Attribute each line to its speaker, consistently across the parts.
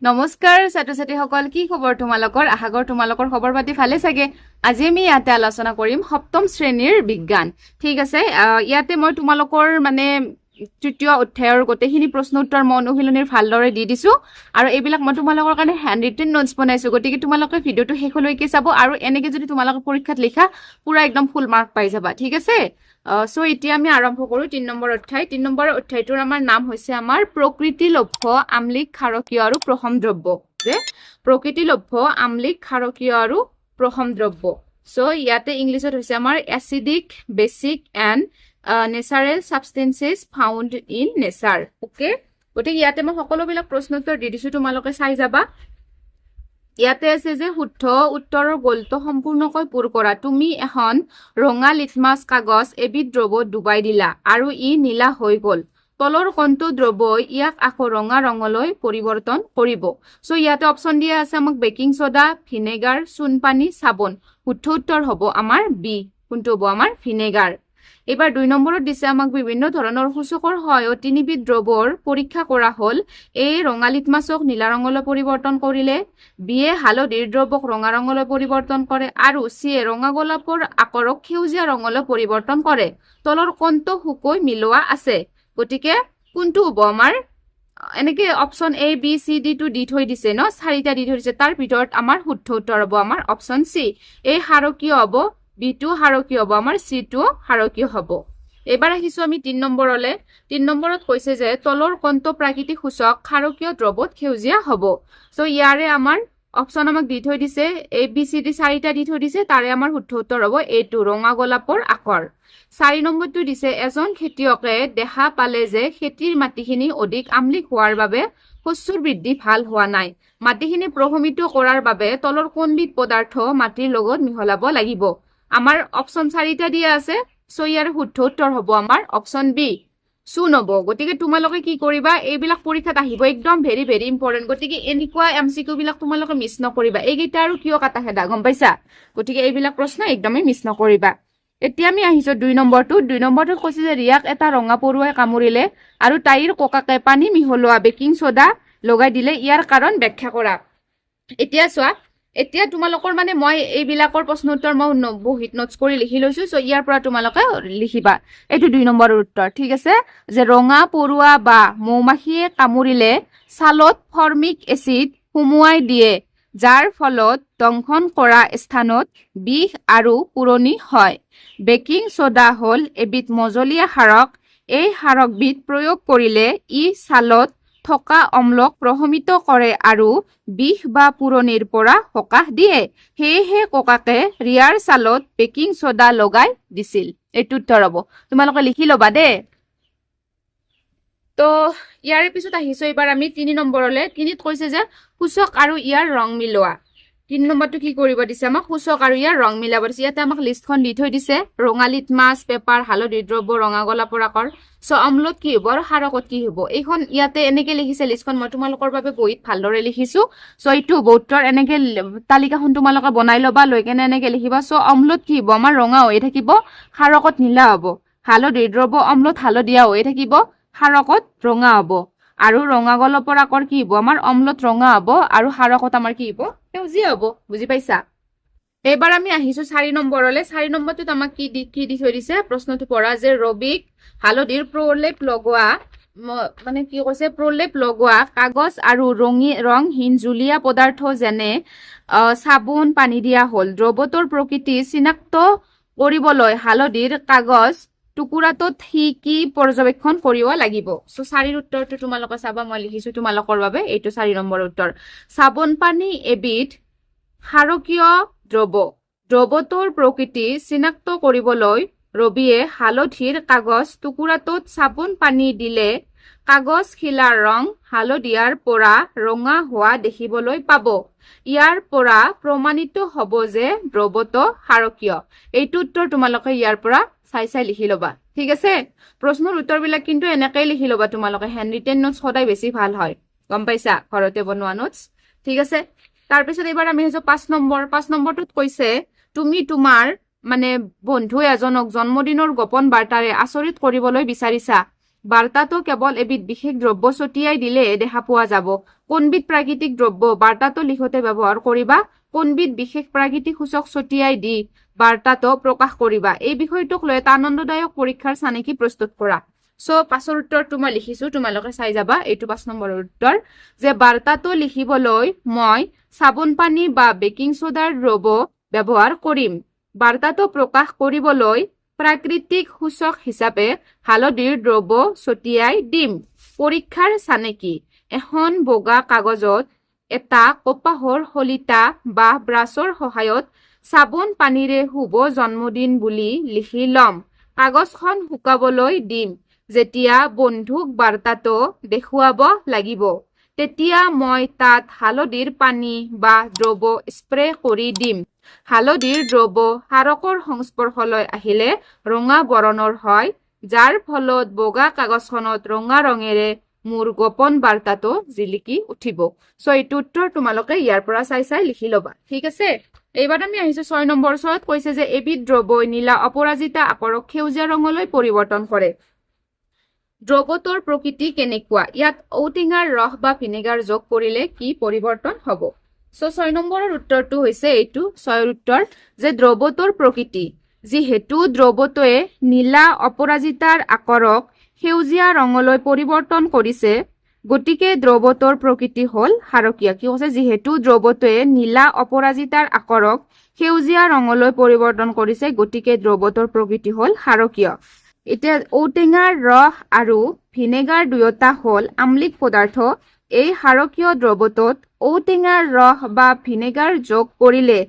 Speaker 1: নমস্কাৰ ছাত্ৰ ছাত্ৰীসকল, কি খবৰ তোমালোকৰ? আশা কৰো তোমালোকৰ খবৰ পাতি ভালে চাগে। আজি আমি ইয়াতে আলোচনা কৰিম সপ্তম শ্ৰেণীৰ বিজ্ঞান। ঠিক আছে, ইয়াতে মই তোমালোকৰ তৃতীয় অধ্যায়ৰ গোটেইখিনি প্ৰশ্ন উত্তৰ মই অনুশীলনীৰ ভালদৰে দি দিছো আৰু এইবিলাক মই তোমালোকৰ কাৰণে হ্যান্ড ৰিটেন নোটছ বনাইছো। গতিকে তোমালোকে ভিডিঅ'টো শেষলৈকে চাব আৰু এনেকে যদি তোমালোকে পৰীক্ষাত লিখা পুৰা একদম ফুল মাৰ্ক পাই যাবা। ঠিক আছে, সো এতিয়া আমি আৰম্ভ কৰো 3 নম্বৰ অধ্যায়। 3 নম্বৰ অধ্যায়টোৰ আমাৰ নাম হৈছে আমাৰ প্ৰকৃতিলভ্য আম্লিক ক্ষাৰকীয় আৰু প্ৰশম দ্ৰব্য। যে প্ৰকৃতিলভ্য আম্লিক ক্ষাৰকীয় আৰু প্ৰশম দ্ৰব্য। সো ইয়াতে ইংলিছত হৈছে আমাৰ acidic basic and natural substances found in nature. Okay, গতিকে ইয়াতে মই সকলোবিলাক প্ৰশ্ন উত্তৰ দি দিছো, তোমালোকে চাই যাবা। ইয়াতে আছে যে শুদ্ধ উত্তৰৰ গলটো সম্পূৰ্ণকৈ পূৰ কৰা। তুমি এখন ৰঙা লিটমাছ কাগজ এবিধ দ্ৰৱত ডুবাই দিলা আৰু ই নীলা হৈ গল। তলৰ কোনটো দ্ৰৱই ইয়াক আকৌ ৰঙা ৰঙলৈ পৰিৱৰ্তন কৰিব? সো ইয়াতে অপশন দিয়া আছে আমাক বেকিং সোডা, ভিনেগাৰ, চূণপানী, চাবোন। শুদ্ধ উত্তৰ হ'ব আমাৰ বি। কোনটো হ'ব আমাৰ ভিনেগাৰ। এবাৰ 2 নম্বৰত দিছে আমাক বিভিন্ন ধৰণৰ সূচকৰ সহায়ত তিনিবিধ দ্ৰৱৰ পৰীক্ষা কৰা হল। এ ৰঙা লিটমাছক নীলা ৰঙলৈ পৰিৱৰ্তন কৰিলে, বিয়ে হালধিৰ দ্ৰৱক ৰঙা ৰঙলৈ পৰিৱৰ্তন কৰে আৰু চিয়ে ৰঙা গোলাপৰ আকাৰক সেউজীয়া ৰঙলৈ পৰিৱৰ্তন কৰে। তলৰ কোনটো শুকৈ মিলোৱা আছে? গতিকে কোনটো হ'ব আমাৰ? এনেকে option A B C D টো দি থৈ দিছে ন, 4টা দি থৈ দিছে। তাৰ ভিতৰত আমাৰ শুদ্ধ উত্তৰ হ'ব আমাৰ অপশন চি। এ ক্ষাৰকীয় হ'ব, বি টো ক্ষাৰকীয় হ'ব, আমাৰ চি টো ক্ষাৰকীয় হ'ব। এবাৰ আহিছো আমি 3 নম্বৰলে। 3 নম্বৰত কৈছে যে তলৰ কোনটো প্ৰাকৃতিক সূচক ক্ষাৰকীয় দ্ৰৱত সেউজীয়া হ'ব? সো ইয়াৰে আমাৰ অপশন আমাক দি থৈ দিছে এ বি চি ডি 4টা দি থৈ দিছে। তাৰে আমাৰ শুদ্ধ উত্তৰ হ'ব এইটো ৰঙা গোলাপৰ আকাৰ। 4 নম্বৰটো দিছে এজন খেতিয়কে দেখা পালে যে খেতিৰ মাটিখিনি অধিক আম্লিক হোৱাৰ বাবে শস্যৰ বৃদ্ধি ভাল হোৱা নাই। মাটিখিনি প্ৰশমিত কৰাৰ বাবে তলৰ কোনবিধ পদাৰ্থ মাটিৰ লগত মিহলাব লাগিব? আমাৰ অপশন 4টা দিয়া আছে। সো ইয়াৰ শুদ্ধ উত্তৰ হ'ব আমাৰ অপশন বি, চূণ হ'ব। গতিকে তোমালোকে কি কৰিবা, এইবিলাক পৰীক্ষাত আহিব, একদম ভেৰি ভেৰি ইম্পৰ্টেণ্ট। গতিকে এনেকুৱা এমচিকিউ বিলাক তোমালোকে মিছ নকৰিবা। এইকেইটা আৰু কিয় কাটা খেদা, গম পাইছা? গতিকে এইবিলাক প্ৰশ্ন একদমেই মিছ নকৰিবা। এতিয়া আমি আহিছো 2 নম্বৰটো। 2 নম্বৰটোত কৈছে যে ৰিয়াক এটা ৰঙা পৰুৱাই কামুৰিলে আৰু তাইৰ ককাকে পানী মিহলোৱা বেকিং সোডা লগাই দিলে, ইয়াৰ কাৰণ ব্যাখ্যা কৰা। এতিয়া চোৱা, এতিয়া তোমালোকৰ মই এইবিলাকৰ প্ৰশ্ন উত্তৰ মই বহীত নোটছ কৰি লিখি লৈছো। সো ইয়াৰ পৰা তোমালোকে লিখিবা। এইটো 2 নম্বৰৰ উত্তৰ। ঠিক আছে, যে ৰঙা পৰুৱা বা মৌমাখিয়ে কামুৰিলে ছালত ফৰ্মিক এচিড সুমুৱাই দিয়ে, যাৰ ফলত দংশন কৰা স্থানত বিষ আৰু পুৰণি হয়। বেকিং সোডা হ'ল এবিধ মজলীয়া ক্ষাৰক। এই ক্ষাৰকবিধ প্ৰয়োগ কৰিলে ই ছালত থকা অম্লক প্ৰশমিত কৰে আৰু বিষ বা পুৰণিৰ পৰা সকাহ দিয়ে। সেয়েহে ককাকে ৰিয়াৰ ছালত বেকিং সোডা লগাই দিছিল। এইটো উত্তৰ হ'ব, তোমালোকে লিখি ল'বা দেই। তো ইয়াৰ পিছত আহিছো এবাৰ আমি 3 নম্বৰলৈ। 3ত কৈছে যে সূচক আৰু ইয়াৰ ৰং মিলোৱা। 3 নম্বৰটো কি কৰিব দিছে আমাক? সূচক আৰু ইয়াৰ ৰং মিলাব দিছে। ইয়াতে আমাক লিষ্টখন দি থৈ দিছে, ৰঙা লিটমাছ পেপাৰ, হালধিৰ দ্ৰব্য, ৰঙা গোলাপৰ আকাৰ। সো অম্লত কি হ'ব আৰু ক্ষাৰকত কি হ'ব? এইখন ইয়াতে এনেকে লিখিছে লিষ্টখন, মই তোমালোকৰ বাবে বহীত ভালদৰে লিখিছো। সো এইটো হ'ব উত্তৰ। এনেকে তালিকাখন তোমালোকে বনাই ল'বা, লৈ কেনে এনেকে লিখিবা। সো অম্লত কি হ'ব আমাৰ? ৰঙা হৈ থাকিব, ক্ষাৰকত নীলা হ'ব। হালধিৰ দ্ৰব্য অম্লত হালধীয়া হৈ থাকিব, ক্ষাৰকত ৰঙা হ'ব। আৰু ৰঙা গোলাপৰ আকাৰ কি হ'ব আমাৰ? অম্লত ৰঙা হ'ব আৰু ক্ষাৰকত আমাৰ কি হ'ব? সেউজীয়া হ'ব। বুজি পাইছা? এবাৰ আমি আহিছো 4 নম্বৰলৈ। 4 নম্বৰটোত আমাক কি দি থৈ দিছে? প্ৰশ্নটো পঢ়া যে ৰবিক হালধিৰ প্ৰলেপ লগোৱা কি কৈছে? প্ৰলেপ লগোৱা কাগজ আৰু ৰংহীন জুলীয়া পদাৰ্থ যেনে চাবোন পানী দিয়া হ'ল। দ্ৰৱটোৰ প্ৰকৃতি চিনাক্ত কৰিবলৈ হালধিৰ কাগজ টুকুৰাটোত সি কি পৰ্যবেক্ষণ কৰিব লাগিব? সো 4ৰ উত্তৰটো তোমালোকে চাবা, মই লিখিছো তোমালোকৰ বাবে। এইটো 4 নম্বৰৰ উত্তৰ। চাবোন পানী এবিধ ক্ষাৰকীয় দ্ৰৱ। দ্ৰৱটোৰ প্ৰকৃতি চিনাক্ত কৰিবলৈ ৰবিয়ে হালধিৰ কাগজ টুকুৰাটোত চাবোন পানী দিলে কাগজ খিলাৰ ৰং হালধীয়াৰ পৰা ৰঙা হোৱা দেখিবলৈ পাব। ইয়াৰ পৰা প্ৰমাণিত হ'ব যে দ্ৰৱটো ক্ষাৰকীয়। এইটো উত্তৰ তোমালোকে ইয়াৰ পৰা চাই লিখি ল'বা। ঠিক আছে, প্ৰশ্নৰ উত্তৰবিলাক কিন্তু এনেকেই লিখি ল'বা তোমালোকে। হ্যান্ড ৰিটেন নোটছ সদায় বেছি ভাল হয়, গম পাইছা? ঘৰতে বনোৱা নোটছ। ঠিক আছে, তাৰপিছত এবাৰ আমি আহিছো 5 নম্বৰ। 5 নম্বৰটোত কৈছে তুমি তোমাৰ বন্ধু এজনক জন্মদিনৰ গোপন বাৰ্তাৰে আচৰিত কৰিবলৈ বিচাৰিছা। বাৰ্তাটো কেৱল এবিধ বিশেষ দ্ৰব্য ছটিয়াই দিলে দেখা পোৱা যাব। কোনবিধ প্ৰাকৃতিক দ্ৰব্য বাৰ্তাটো লিখোতে ব্যৱহাৰ কৰিবা, কোনবিধ বিশেষ প্ৰাকৃতিক সূচক ছটিয়াই দি বাৰ্তাটো প্ৰকাশ কৰিবা। এই বিষয়টোক লৈ এটা আনন্দদায়ক পৰীক্ষাৰ চানেকি প্ৰস্তুত কৰা। সো 5ৰ উত্তৰটো মই লিখিছো, তোমালোকে চাই যাবা। এইটো 5 নম্বৰৰ উত্তৰ যে বাৰ্তাটো লিখিবলৈ মই চাবোন পানী বা বেকিং সোডাৰ দ্ৰব্য ব্যৱহাৰ কৰিম। বাৰ্তাটো প্ৰকাশ কৰিবলৈ প্ৰাকৃতিক সূচক হিচাপে হালধিৰ দ্ৰব্য ছটিয়াই দিম। পৰীক্ষাৰ চানেকি এখন বগা কাগজত এটা কপাহৰ শলিতা বা ব্ৰাছৰ সহায়ত চাবোন পানীৰে শুভ জন্মদিন বুলি লিখি ল'ম। কাগজখন শুকাবলৈ দিম। যেতিয়া বন্ধুক বাৰ্তাটো দেখুৱাব লাগিব, তেতিয়া মই তাত হালধিৰ পানী বা দ্ৰব্য স্প্ৰে কৰি দিম। হালধিৰ দ্ৰব্য হাৰকৰ সংস্পৰ্শলৈ আহিলে ৰঙা বৰণৰ হয়, যাৰ ফলত বগা কাগজখনত ৰঙা ৰঙেৰে মোৰ গোপন বাৰ্তাটো জিলিকি উঠিব। সো এইটো উত্তৰ তোমালোকে ইয়াৰ পৰা চাই লিখি ল'বা। ঠিক আছে, এইবাৰ আমি আহিছো 6 নম্বৰ ওচৰত। কৈছে যে এবিধ দ্ৰব্যই নীলা অপৰাজিতা আকাৰক সেউজীয়া ৰঙলৈ পৰিৱৰ্তন কৰে। দ্ৰব্যটোৰ প্ৰকৃতি কেনেকুৱা? ইয়াত ঔটেঙাৰ ৰস বা ভিনেগাৰ যোগ কৰিলে কি পৰিৱৰ্তন হ'ব? সো 6 নম্বৰৰ উত্তৰটো হৈছে এইটো 6ৰ উত্তৰ যে দ্ৰব্যটোৰ প্ৰকৃতি। যিহেতু দ্ৰব্যটোৱে নীলা অপৰাজিতাৰ আকাৰক সেউজীয়া ৰঙলৈ পৰিৱৰ্তন কৰিছে, গতিকে দ্ৰব্যটোৰ প্ৰকৃতি হ'ল হাৰকীয়। কি কৈছে? যিহেতু দ্ৰব্যটোৱে নীলা অপৰাজিতাৰ আকাৰক সেউজীয়া ৰঙলৈ পৰিৱৰ্তন কৰিছে, গতিকে দ্ৰব্যটোৰ প্ৰকৃতি হ'ল হাৰকীয়। এতিয়া ঔটেঙাৰ ৰস আৰু ভিনেগাৰ দুয়োটা হ'ল আম্লিক পদাৰ্থ। এই হাৰকীয় দ্ৰব্যটোত ঔটেঙাৰ ৰস বা ভিনেগাৰ যোগ কৰিলে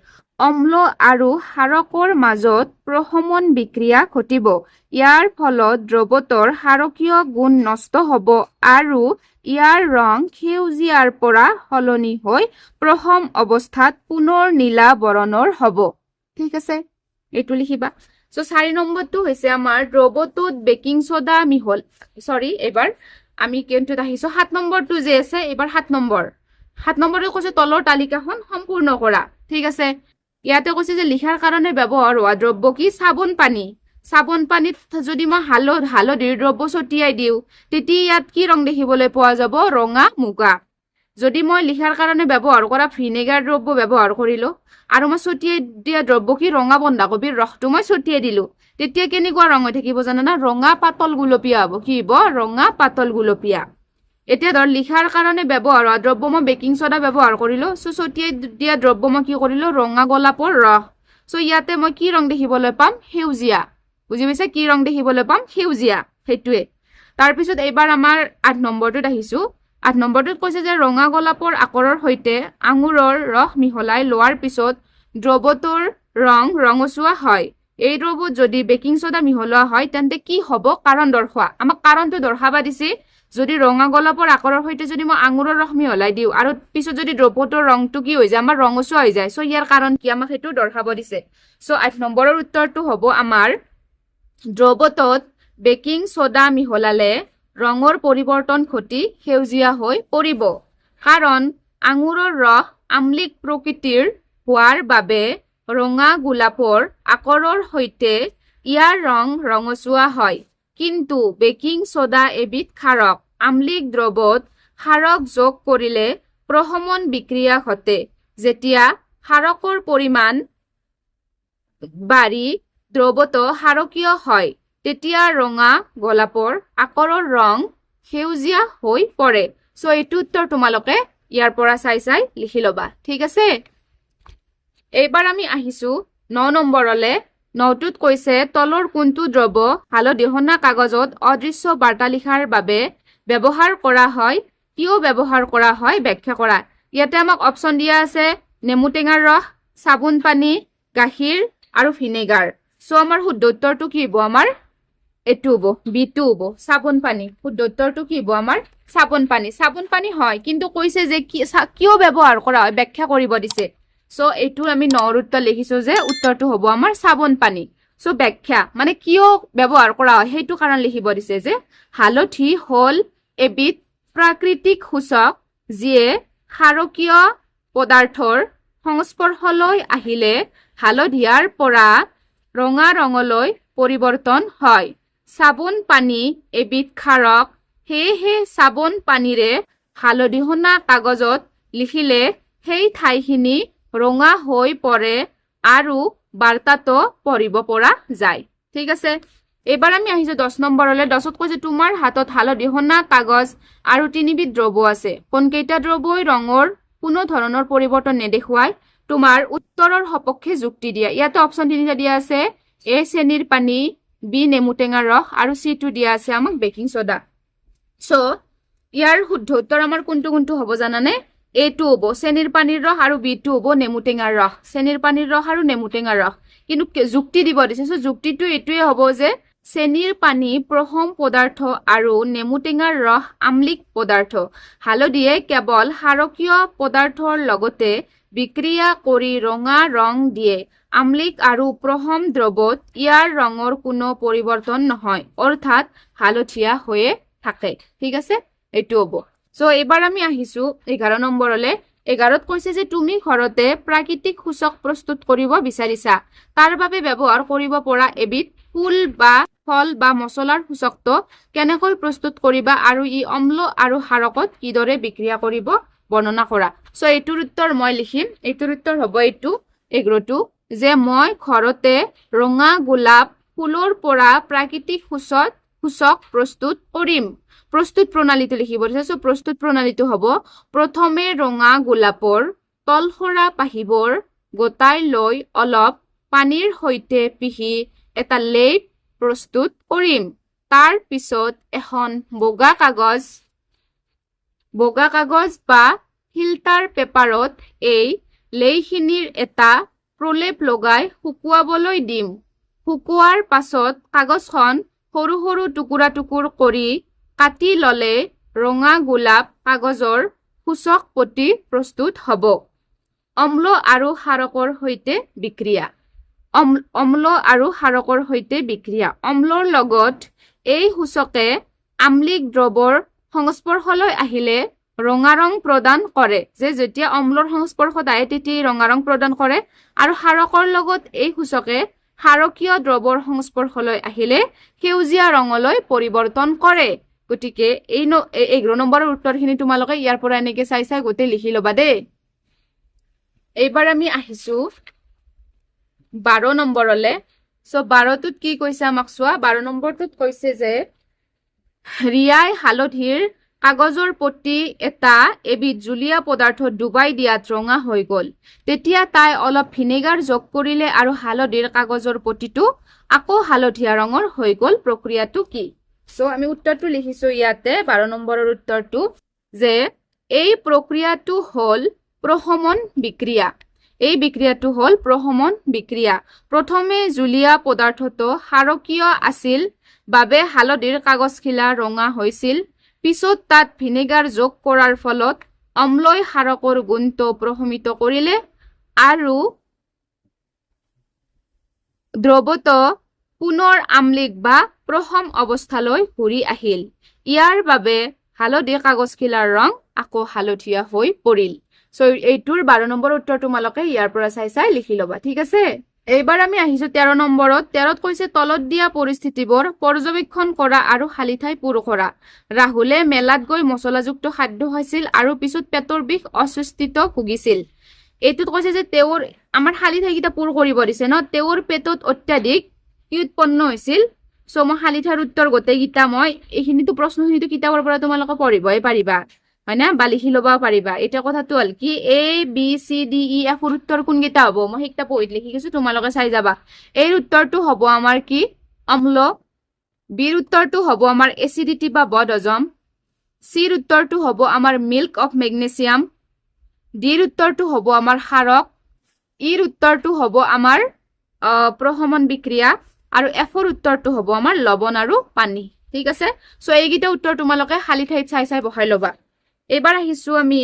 Speaker 1: অম্ল আৰু হাৰকৰ মাজত প্ৰশমন বিক্ৰিয়া ঘটিব। ইয়াৰ ফলত দ্ৰব্যটোৰ হাৰকীয় গুণ নষ্ট হ'ব আৰু ইয়াৰ ৰং সেউজীয়াৰ পৰা সলনি হৈ প্ৰথম অৱস্থাত পুনৰ নীলা বৰণৰ হ'ব। ঠিক আছে, এইটো লিখিবা। সো 4 নম্বৰটো হৈছে আমাৰ দ্ৰব্যটোত বেকিং সোডা মিহল। এইবাৰ আমি কেনটোত আহিছো 7 নম্বৰটো যে আছে, এইবাৰ 7 নম্বৰটো কৈছে তলৰ তালিকাখন সম্পূৰ্ণ কৰা। ঠিক আছে, ইয়াতে কৈছে যে লিখাৰ কাৰণে ব্যৱহাৰ হোৱা দ্ৰব্য কি? চাবোন পানী। চাবোন পানীত যদি মই হালধিৰ দ্ৰব্য ছটিয়াই দিওঁ, তেতিয়া ইয়াত কি ৰং দেখিবলৈ পোৱা যাব? ৰঙা মুগা। যদি মই লিখাৰ কাৰণে ব্যৱহাৰ কৰা ভিনেগাৰ দ্ৰব্য ব্যৱহাৰ কৰিলো আৰু মই ছটিয়াই দিয়া দ্ৰব্য কি? ৰঙা বন্ধাকবিৰ ৰসটো মই ছটিয়াই দিলো, তেতিয়া কেনেকুৱা ৰং হৈ থাকিব জানানা? ৰঙা পাতল গুলপীয়া হ'ব। কি হ'ব? ৰঙা পাতল গুলপীয়া। এতিয়া ধৰ লিখাৰ কাৰণে ব্যৱহাৰ হোৱা দ্ৰব্য মই বেকিং সোডা ব্যৱহাৰ কৰিলো, সো ছটিয়াই দিয়া দ্ৰব্য মই কি কৰিলো? ৰঙা গোলাপৰ ৰস। সো ইয়াতে মই কি ৰং দেখিবলৈ পাম? সেউজীয়া। বুজি পাইছে? কি ৰং দেখিবলৈ পাম? সেউজীয়া। সেইটোৱে। তাৰপিছত এইবাৰ আমাৰ 8 নম্বৰটোত আহিছো। 8 নম্বৰটোত কৈছে যে ৰঙা গোলাপৰ আকাৰৰ সৈতে আঙুৰৰ ৰস মিহলাই লোৱাৰ পিছত দ্ৰব্যটোৰ ৰং ৰঙচুৱা হয়। এই দ্ৰব্যত যদি বেকিং সোডা মিহলোৱা হয় তেন্তে কি হ'ব? কাৰণ দৰ্শোৱা। আমাক কাৰণটো দৰ্শাবা দিছে। যদি ৰঙা গোলাপৰ আকাৰৰ সৈতে যদি মই আঙুৰৰ ৰস মিহলাই দিওঁ আৰু পিছত যদি দ্ৰব্যটোৰ ৰংটো কি হৈ যায়? আমাৰ ৰঙচুৱা হৈ যায়। সো ইয়াৰ কাৰণ কি? আমাক সেইটো দৰ্শাব দিছে। সো 8 নম্বৰৰ উত্তৰটো হ'ব আমাৰ দ্ৰব্যটোত বেকিং সোডা মিহলালে ৰঙৰ পৰিৱৰ্তন ঘটি সেউজীয়া হৈ পৰিব। কাৰণ আঙুৰৰ ৰস আম্লিক প্ৰকৃতিৰ হোৱাৰ বাবে ৰঙা গোলাপৰ আকাৰৰ সৈতে ইয়াৰ ৰং ৰঙচুৱা হয়। কিন্তু বেকিং সোডা এবিধ ক্ষাৰক। আম্লিক দ্ৰব্যত ক্ষাৰক যোগ কৰিলে প্ৰশমন বিক্ৰিয়া ঘটে। যেতিয়া ক্ষাৰকৰ পৰিমাণ বাঢ়ি দ্ৰব্যটো ক্ষাৰকীয় হয়, তেতিয়া ৰঙা গোলাপৰ আকাৰৰ ৰং সেউজীয়া হৈ পৰে। সো এইটো উত্তৰ তোমালোকে ইয়াৰ পৰা চাই লিখি ল'বা। ঠিক আছে, এইবাৰ আমি আহিছো 9 নম্বৰলে। 9টোত কৈছে তলৰ কোনটো দ্ৰব্য হালধি সনা কাগজত অদৃশ্য বাৰ্তা লিখাৰ বাবে ব্যৱহাৰ কৰা হয়, কিয় ব্যৱহাৰ কৰা হয় ব্যাখ্যা কৰা। ইয়াতে আমাক অপচন দিয়া আছে নেমু টেঙাৰ ৰস, চাবোন পানী, গাখীৰ আৰু ভিনেগাৰ। সো আমাৰ শুদ্ধ উত্তৰটো কি হ'ব? আমাৰ এইটো হ'ব, বিটো হ'ব, চাবোন পানী। শুদ্ধ উত্তৰটো কি হ'ব? আমাৰ চাবোন পানী। চাবোন পানী হয়, কিন্তু কৈছে যে কিয় ব্যৱহাৰ কৰা হয় ব্যাখ্যা কৰিব দিছে। সো এইটো আমি 9ৰ উত্তৰ লিখিছো যে উত্তৰটো হ'ব আমাৰ চাবোন পানী। সো ব্যাখ্যা মানে কিয় ব্যৱহাৰ কৰা হয় সেইটো কাৰণ লিখিব দিছে যে হালধি হ'ল এবিধ প্ৰাকৃতিক সূচক, যিয়ে ক্ষাৰকীয় পদাৰ্থৰ সংস্পৰ্শলৈ আহিলে হালধীয়াৰ পৰা ৰঙা ৰঙলৈ পৰিৱৰ্তন হয়। চাবোন পানী এবিধ ক্ষাৰক সেয়েহে চাবোন পানীৰে হালধিহনা কাগজত লিখিলে সেই ঠাইখিনি ৰঙা হৈ পৰে আৰু বাৰ্তাটো পঢ়িব পৰা যায় ঠিক আছে এবাৰ আমি আহিছো 10 নম্বৰলৈ 10ত কৈছে তোমাৰ হাতত হালধিহনা কাগজ আৰু তিনিবিধ দ্ৰব্য আছে কোনকেইটা দ্ৰব্যই ৰঙৰ কোনো ধৰণৰ পৰিৱৰ্তন নেদেখুৱায় তোমাৰ উত্তৰৰ সপক্ষে যুক্তি দিয়া ইয়াতে অপচন তিনিটা দিয়া আছে এ চেনিৰ পানী বি নেমু টেঙাৰ ৰস আৰু সি টো দিয়া আছে আমাক বেকিং সোডা সো ইয়াৰ শুদ্ধ উত্তৰ আমাৰ কোনটো হ'ব জানানে এ টো হ'ব চেনিৰ পানীৰ ৰস আৰু বি টো হ'ব নেমু টেঙাৰ ৰস চেনিৰ পানীৰ ৰস আৰু নেমু টেঙাৰ ৰস কিন্তু যুক্তি দিব দিছে সো যুক্তিটো এটোৱে হ'ব যে চেনিৰ পানী প্ৰহম পদাৰ্থ আৰু নেমু টেঙাৰ ৰস আম্লিক পদাৰ্থ হালধিয়ে কেৱল ক্ষাৰকীয় পদাৰ্থৰ লগতে বিক্ৰিয়া কৰি ৰঙা ৰং দিয়ে আম্লিক আৰু প্ৰহম দ্ৰৱত ইয়াৰ ৰঙৰ কোনো পৰিৱৰ্তন নহয় অৰ্থাৎ হালধীয়া হৈয়ে থাকে ঠিক আছে এটো হ'ব সো এবাৰ আমি আহিছো 11 নম্বৰলৈ 11ত কৈছে যে তুমি ঘৰতে প্ৰাকৃতিক সূচক প্ৰস্তুত কৰিব বিচাৰিছা তাৰ বাবে ব্যৱহাৰ কৰিব পৰা এবিধ ফুল বা ফল বা মছলাৰ সূচকটো কেনেকৈ প্ৰস্তুত কৰিবা আৰু ই অম্ল আৰু ক্ষাৰকত কিদৰে বিক্ৰিয়া কৰিব বৰ্ণনা কৰা সো এইটোৰ উত্তৰ মই লিখিম এইটোৰ উত্তৰ হ'ব এইটো 11টো যে মই ঘৰতে ৰঙা গোলাপ ফুলৰ পৰা প্ৰাকৃতিক সূচক প্ৰস্তুত কৰিম প্ৰস্তুত প্ৰণালীটো লিখিব দিছে সো প্ৰস্তুত প্ৰণালীটো হ'ব প্ৰথমে ৰঙা গোলাপৰ তলসৰা পাহিবোৰ গোটাই লৈ অলপ পানীৰ সৈতে পিহি এটা লেপ প্ৰস্তুত কৰিম তাৰ পিছত এখন বগা কাগজ বা ফিল্টাৰ পেপাৰত এই লেইখিনিৰ এটা প্ৰলেপ লগাই শুকুৱাবলৈ দিম শুকুৱাৰ পাছত কাগজখন সৰু সৰু টুকুৰা কৰি কাটি ললে ৰঙা গোলাপ কাগজৰ সূচক পটি প্ৰস্তুত হ'ব অম্ল আৰু ক্ষাৰকৰ সৈতে বিক্ৰিয়া অম্লৰ লগত এই সূচকে আম্লিক দ্ৰৱৰ সংস্পৰ্শলৈ আহিলে ৰঙা ৰং প্ৰদান কৰে যে যেতিয়া অম্লৰ সংস্পৰ্শত আহে তেতিয়া ৰঙা ৰং প্ৰদান কৰে আৰু ক্ষাৰকৰ লগত এই সূচকে ক্ষাৰকীয় দ্ৰৱৰ সংস্পৰ্শলৈ আহিলে সেউজীয়া ৰঙলৈ পৰিৱৰ্তন কৰে গতিকে এই 11 নম্বৰৰ উত্তৰখিনি তোমালোকে ইয়াৰ পৰা এনেকৈ চাই গোটেই লিখি ল'বা দেই এইবাৰ আমি আহিছো 12 নম্বৰলৈ সো 12টোত কি কৈছে আমাক চোৱা 12 নম্বৰটোত কৈছে যে ৰিয়াই হালধিৰ কাগজৰ পটি এটা এবিধ জুলীয়া পদাৰ্থত ডুবাই দিয়াত ৰঙা হৈ গ'ল তেতিয়া তাই অলপ ভিনেগাৰ যোগ কৰিলে আৰু হালধিৰ কাগজৰ পটিটো আকৌ হালধীয়া ৰঙৰ হৈ গ'ল প্ৰক্ৰিয়াটো কি সো আমি উত্তৰটো লিখিছো ইয়াতে 12 নম্বৰৰ উত্তৰটো যে এই প্ৰক্ৰিয়াটো হ'ল প্ৰশমন বিক্ৰিয়া প্ৰথমে জুলীয়া পদাৰ্থটো ক্ষাৰকীয় আছিল বাবে হালধিৰ কাগজখিলা ৰঙা হৈছিল পিছত তাত ভিনেগাৰ যোগ কৰাৰ ফলত অম্লই ক্ষাৰকৰ গুণটো প্ৰশমিত কৰিলে আৰু দ্ৰৱটো পুনৰ আম্লিক বা প্ৰশম অৱস্থালৈ ঘূৰি আহিল ইয়াৰ বাবে হালধি কাগজখিলাৰ ৰং আকৌ হালধীয়া হৈ পৰিল সো এইটোৰ 12 নম্বৰ উত্তৰ তোমালোকে ইয়াৰ পৰা চাই লিখি ল'বা ঠিক আছে এইবাৰ আমি আহিছো 13 নম্বৰত 13ত কৈছে তলত দিয়া পৰিস্থিতিবোৰ পৰ্যবেক্ষণ কৰা আৰু খালি ঠাই পূৰ কৰা ৰাহুলে মেলাত গৈ মছলাযুক্ত খাদ্য খাইছিল আৰু পিছত পেটৰ বিষ অস্বস্তিত ভুগিছিল এইটোত কৈছে যে তেওঁৰ আমাৰ খালি ঠাইকেইটা পূৰ কৰিব দিছে ন তেওঁৰ পেটত অত্যাধিক কি উৎপন্ন হৈছিল সো মই খালি ঠাইৰ উত্তৰ গোটেইকেইটা মই এইখিনিতো প্ৰশ্নখিনিতো কিতাপৰ পৰা তোমালোকে পঢ়িবই পাৰিবা হয় না বা লিখি ল'ব পাৰিবা এটা কথাটো হ'ল কি A B C D E F ৰ উত্তৰ কোনকেইটা হ'ব মই সেইটা পঢ়ি লিখি গৈছো তোমালোকে চাই যাবা এই উত্তৰটো হ'ব আমাৰ কি অম্ল বিৰ উত্তৰটো হ'ব আমাৰ এচিডিটি বা বদহজম সিৰ উত্তৰটো হ'ব আমাৰ মিল্ক অফ মেগনেছিয়াম ডিৰ উত্তৰটো হ'ব আমাৰ ক্ষাৰক ইৰ উত্তৰটো হ'ব আমাৰ প্ৰশমন বিক্ৰিয়া আৰু এফৰ উত্তৰটো হ'ব আমাৰ লৱণ আৰু পানী ঠিক আছে সো এইকেইটা উত্তৰ তোমালোকে খালি ঠাইত চাই বহাই ল'বা এবাৰ আহিছো আমি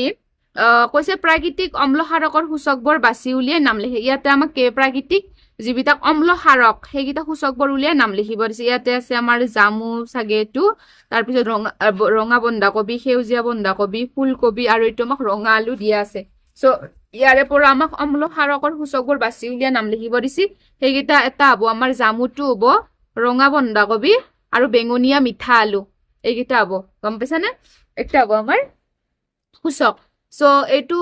Speaker 1: কৈছে প্ৰাকৃতিক অম্ল ক্ষাৰকৰ সূচকবোৰ বাছি উলিয়াই নাম লিখে ইয়াতে আমাক প্ৰাকৃতিক যিবিলাক অম্ল ক্ষাৰক সেইকেইটা সূচকবোৰ উলিয়াই নাম লিখিব দিছে ইয়াতে আছে আমাৰ জামু চাগেটো তাৰপিছত ৰঙা বন্ধাকবি সেউজীয়া বন্ধাকবি ফুলকবি আৰু এইটো আমাক ৰঙা আলু দিয়া আছে সো ইয়াৰে পৰা আমাক অম্ল ক্ষাৰকৰ সূচকবোৰ বাছি উলিয়াই নাম লিখিব দিছে সেইকেইটা এটা হ'ব আমাৰ জামুটো হ'ব ৰঙা বন্ধাকবি আৰু বেঙুনীয়া মিঠা আলু এইকেইটা হ'ব গম পাইছানে এটা হ'ব আমাৰ সূচক চ' এইটো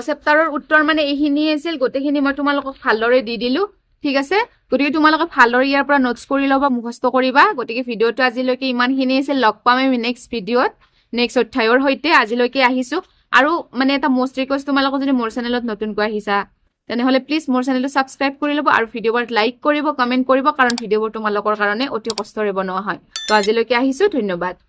Speaker 1: চেপ্টাৰৰ উত্তৰ মানে এইখিনিয়ে আছিল গোটেইখিনি মই তোমালোকক ভালদৰে দি দিলো ঠিক আছে গতিকে তোমালোকে ভালদৰে ইয়াৰ পৰা নোটছ কৰি ল'বা মুখস্থ কৰিবা গতিকে ভিডিঅ'টো আজিলৈকে ইমানখিনি আছিল লগ পাম আমি নেক্সট ভিডিঅ'ত নেক্সট অধ্যায়ৰ সৈতে আজিলৈকে আহিছো আৰু মানে এটা মোষ্ট ৰিকুৱেষ্ট তোমালোকক যদি মোৰ চেনেলত নতুনকৈ আহিছা তেনেহ'লে প্লিজ মোৰ চেনেলটো ছাবস্ক্ৰাইব কৰি ল'ব আৰু ভিডিঅ'বোৰ লাইক কৰিব কমেণ্ট কৰিব কাৰণ ভিডিঅ'বোৰ তোমালোকৰ কাৰণে অতি কষ্টৰে বনোৱা হয় তো আজিলৈকে আহিছো ধন্যবাদ